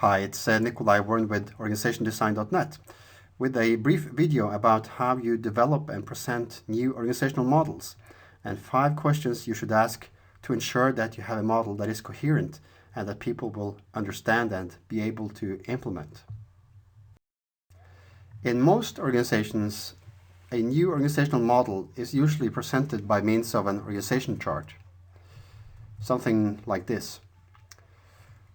Hi, it's Nikolai Warren with organizationdesign.net with a brief video about how you develop and present new organizational models and 5 questions you should ask to ensure that you have a model that is coherent and that people will understand and be able to implement. In most organizations, a new organizational model is usually presented by means of an organization chart, something like this.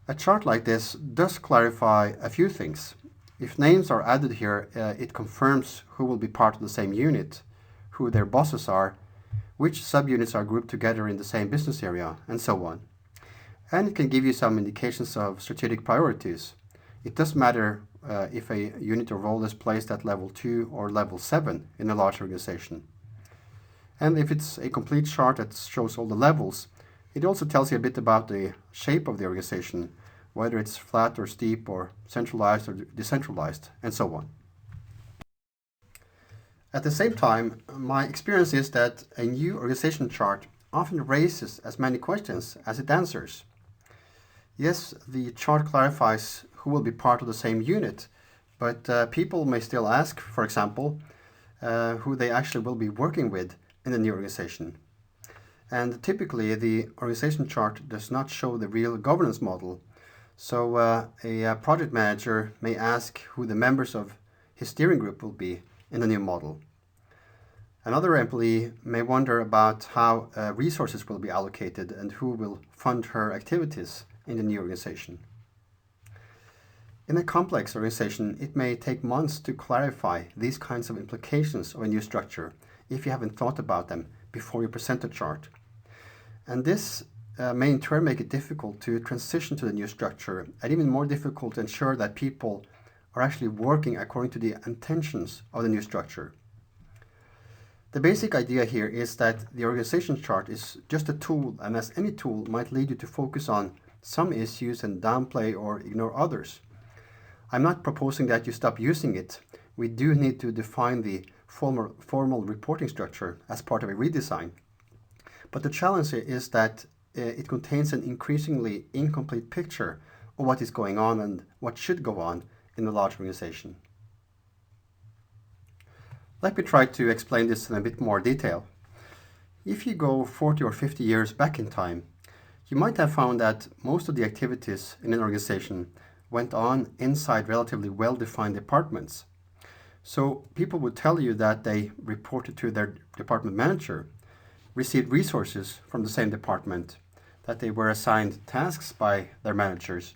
A chart like this does clarify a few things. If names are added here, it confirms who will be part of the same unit, who their bosses are, which subunits are grouped together in the same business area, and so on. And it can give you some indications of strategic priorities. It does matter if a unit or role is placed at level 2 or level 7 in a large organization. And if it's a complete chart that shows all the levels, it also tells you a bit about the shape of the organization, whether it's flat or steep or centralized or decentralized, and so on. At the same time, my experience is that a new organization chart often raises as many questions as it answers. Yes, the chart clarifies who will be part of the same unit, but people may still ask, for example, who they actually will be working with in the new organization. And typically, the organization chart does not show the real governance model. So a project manager may ask who the members of his steering group will be in the new model. Another employee may wonder about how resources will be allocated and who will fund her activities in the new organization. In a complex organization, it may take months to clarify these kinds of implications of a new structure if you haven't thought about them before you present the chart. And this may in turn make it difficult to transition to the new structure and even more difficult to ensure that people are actually working according to the intentions of the new structure. The basic idea here is that the organization chart is just a tool, and as any tool might lead you to focus on some issues and downplay or ignore others. I'm not proposing that you stop using it. We do need to define the formal reporting structure as part of a redesign. But the challenge is that it contains an increasingly incomplete picture of what is going on and what should go on in a large organization. Let me try to explain this in a bit more detail. If you go 40 or 50 years back in time, you might have found that most of the activities in an organization went on inside relatively well-defined departments. So people would tell you that they reported to their department manager, received resources from the same department, that they were assigned tasks by their managers,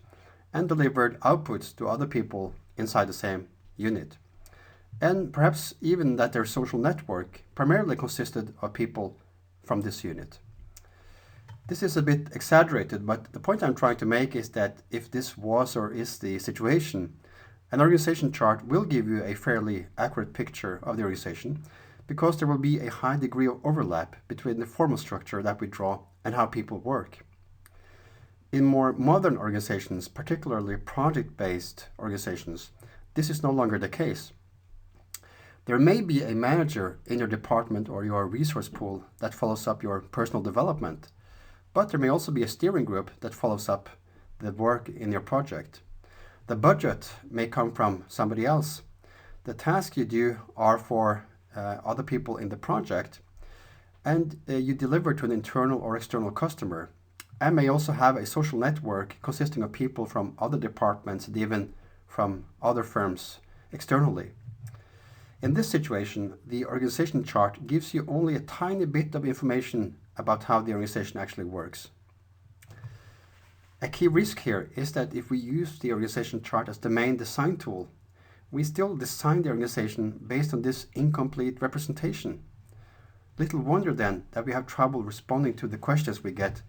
and delivered outputs to other people inside the same unit. And perhaps even that their social network primarily consisted of people from this unit. This is a bit exaggerated, but the point I'm trying to make is that if this was or is the situation, an organization chart will give you a fairly accurate picture of the organization, because there will be a high degree of overlap between the formal structure that we draw and how people work. In more modern organizations, particularly project-based organizations, this is no longer the case. There may be a manager in your department or your resource pool that follows up your personal development, but there may also be a steering group that follows up the work in your project. The budget may come from somebody else. The tasks you do are for other people in the project, and you deliver to an internal or external customer, and may also have a social network consisting of people from other departments and even from other firms externally. In this situation, the organization chart gives you only a tiny bit of information about how the organization actually works. A key risk here is that if we use the organization chart as the main design tool, we still design the organization based on this incomplete representation. Little wonder then that we have trouble responding to the questions we get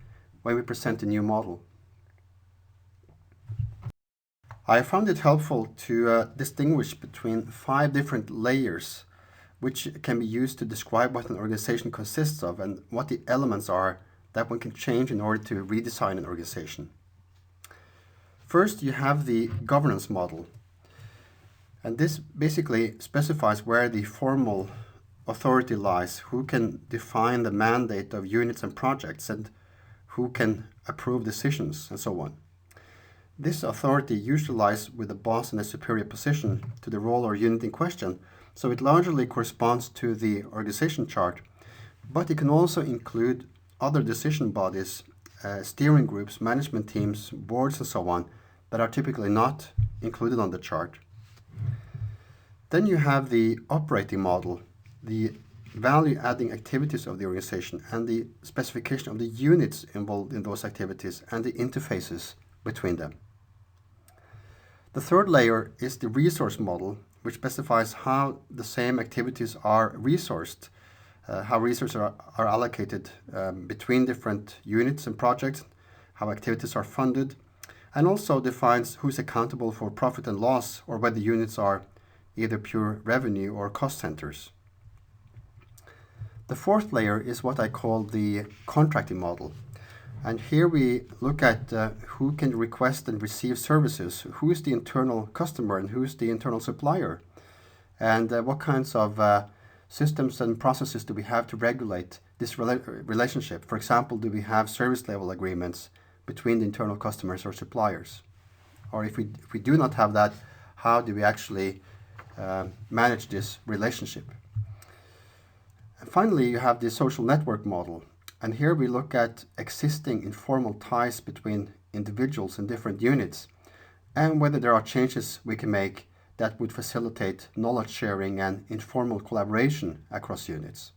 when we present a new model. I found it helpful to distinguish between 5 different layers which can be used to describe what an organization consists of and what the elements are that one can change in order to redesign an organization. First, you have the governance model. And this basically specifies where the formal authority lies, who can define the mandate of units and projects, and who can approve decisions, and so on. This authority usually lies with the boss in a superior position to the role or unit in question, so it largely corresponds to the organization chart, but it can also include other decision bodies, steering groups, management teams, boards, and so on, that are typically not included on the chart. Then you have the operating model, the value-adding activities of the organization, and the specification of the units involved in those activities and the interfaces between them. The third layer is the resource model, which specifies how the same activities are resourced, how resources are allocated between different units and projects, how activities are funded, and also defines who's accountable for profit and loss, or whether units are either pure revenue or cost centers. The fourth layer is what I call the contracting model. And here we look at who can request and receive services, who is the internal customer and who is the internal supplier, and what kinds of systems and processes do we have to regulate this relationship. For example, do we have service level agreements between the internal customers or suppliers? Or if we do not have that, how do we actually manage this relationship? And finally, you have the social network model. And here we look at existing informal ties between individuals in different units and whether there are changes we can make that would facilitate knowledge sharing and informal collaboration across units.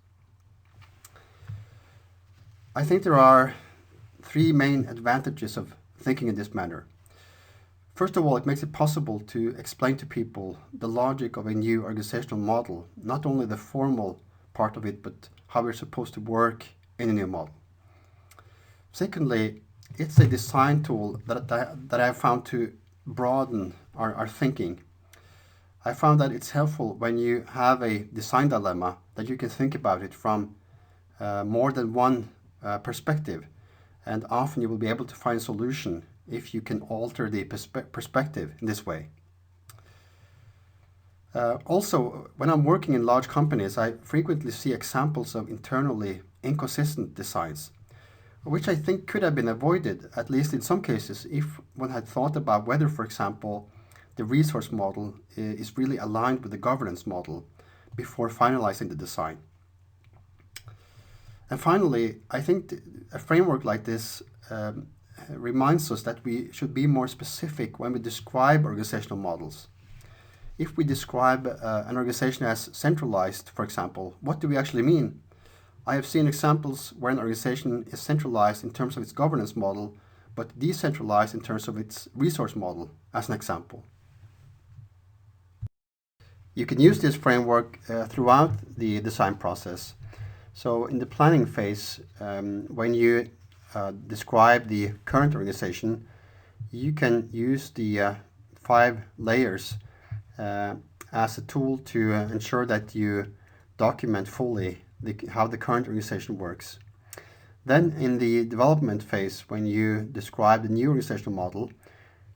I think there are three main advantages of thinking in this manner. First of all, it makes it possible to explain to people the logic of a new organizational model, not only the formal part of it, but how we're supposed to work in a new model. Secondly, it's a design tool that I have found to broaden our thinking. I found that it's helpful when you have a design dilemma that you can think about it from more than one perspective, and often you will be able to find a solution if you can alter the perspective in this way. Also, when I'm working in large companies, I frequently see examples of internally inconsistent designs, which I think could have been avoided, at least in some cases, if one had thought about whether, for example, the resource model is really aligned with the governance model before finalizing the design. And finally, I think a framework like this reminds us that we should be more specific when we describe organizational models. If we describe an organization as centralized, for example, what do we actually mean? I have seen examples where an organization is centralized in terms of its governance model, but decentralized in terms of its resource model, as an example. You can use this framework throughout the design process. So in the planning phase, when you describe the current organization, you can use the 5 layers as a tool to ensure that you document fully how the current organization works. Then in the development phase, when you describe the new organizational model,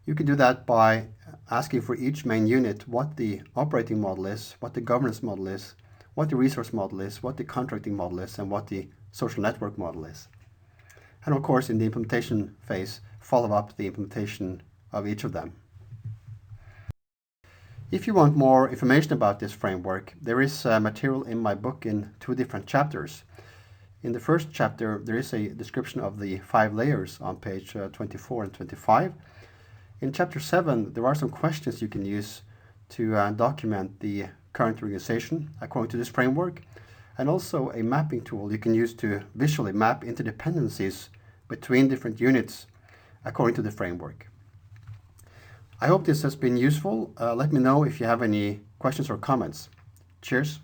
you can do that by asking for each main unit what the operating model is, what the governance model is, what the resource model is, what the contracting model is, and what the social network model is. And of course, in the implementation phase, follow up the implementation of each of them. If you want more information about this framework, there is material in my book in 2 different chapters. In the first chapter, there is a description of the 5 layers on page 24 and 25. In chapter 7, there are some questions you can use to document the current organization according to this framework, and also a mapping tool you can use to visually map interdependencies between different units according to the framework. I hope this has been useful. Let me know if you have any questions or comments. Cheers.